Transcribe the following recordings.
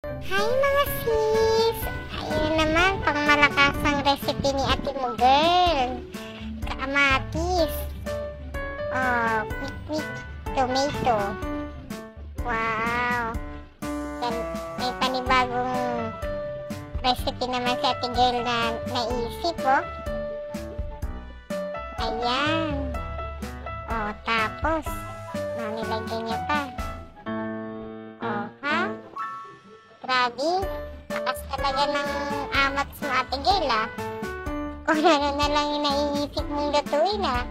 Hi mga sis! Ayun naman, pang malakasang recipe ni ate mo girl. Kaamatis. Oh, quick tomato. Wow! Yan, may panibagong recipe naman si ate girl na naisip, oh. Ayan. Oh, tapos, nilagyan niya pa. Oh, ha? Grabe, lakas talaga ng amat mo ate girl, ah. Kung ano na lang yung naiisip mong lutuin, ah.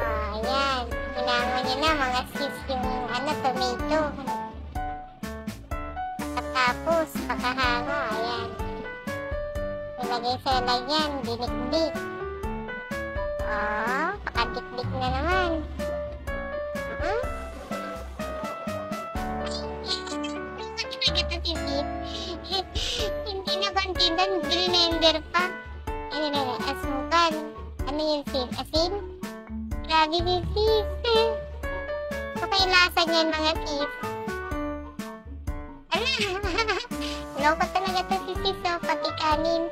Ayan, hinango niya na mga sis yung tomato. Tapos, pagkahango, ayan. Nilagay sa lagyan, dinikdik. Oh, pakadikdik na naman. Hindi na bantindan, blender pa. Ayun na, asukan. Ano yun, sis? Asin? Grabe din, sis. Lasa niyan, mga sis. Ala, loko talaga to si sis, oh, pati kanin.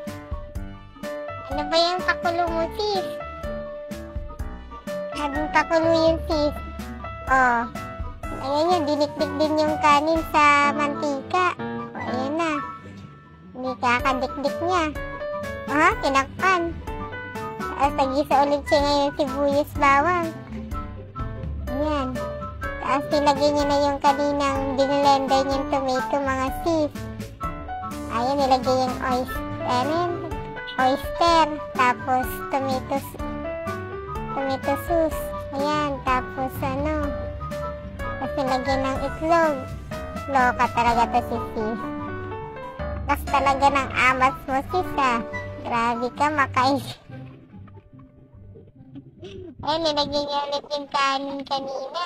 Ano ba yung pakulo mo, sis? Habang pakulo yun, sis. Oh, ayan yun, dinikdik din yung kanin sa mantika. O, ayan na. Hindi kakadikdik niya. Ah, tinakpan. Tapos nagisa ulit siya ngayon sibuyas bawang. Ayan. Tapos nilagay niya na yung kaninang binlender niyang tomato, mga sis. Ayan, nilagay yung oyster. Tapos tomato sauce. Ayan, tapos tapos nilagyan ng itlog. Loka talaga to si sis. Lakas talaga ng amat mo, sis, ah. Grabe ka, makain. Ayan, nilagyan niya ulit yung kanin kanina.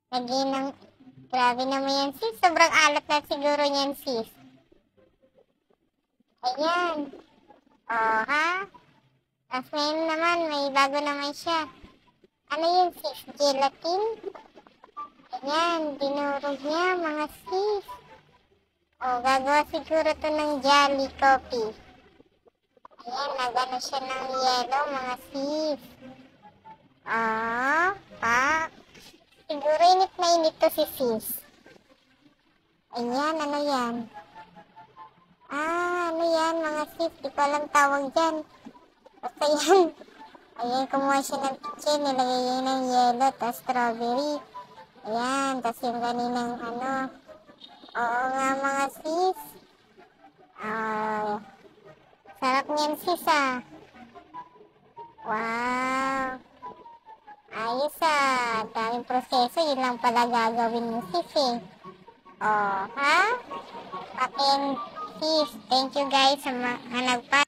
Lagyan ng... Grabe naman yan, sis. Sobrang alat na siguro yan, sis. Ayan. Oh, ha? Tapos ngayon naman, may bago naman siya. Ano yun, sis? Gelatin? Ayan, dinurog niya, mga sis. O, gagawa siguro to ng jelly coffee. Ayan, nagano siya ng yellow, mga sis. Oh, pak. Siguro init na init to si sis. Ayan, ano yan? Ah, ano yan, mga sis? Di ko alam tawag dyan. Basta yan. Ayan, kumuha siya ng kitchen, nilagay niya ng yellow, tapos strawberry. Ayan, tapos yung kaninang Oo nga, mga sis. Sarap niyan, sis, ah. Wow. Ayos, ah. Daming proseso, yun lang pala gagawin mo, sis, eh. Oh, ha? Akin, sis. Thank you, guys, sa mga nagpa.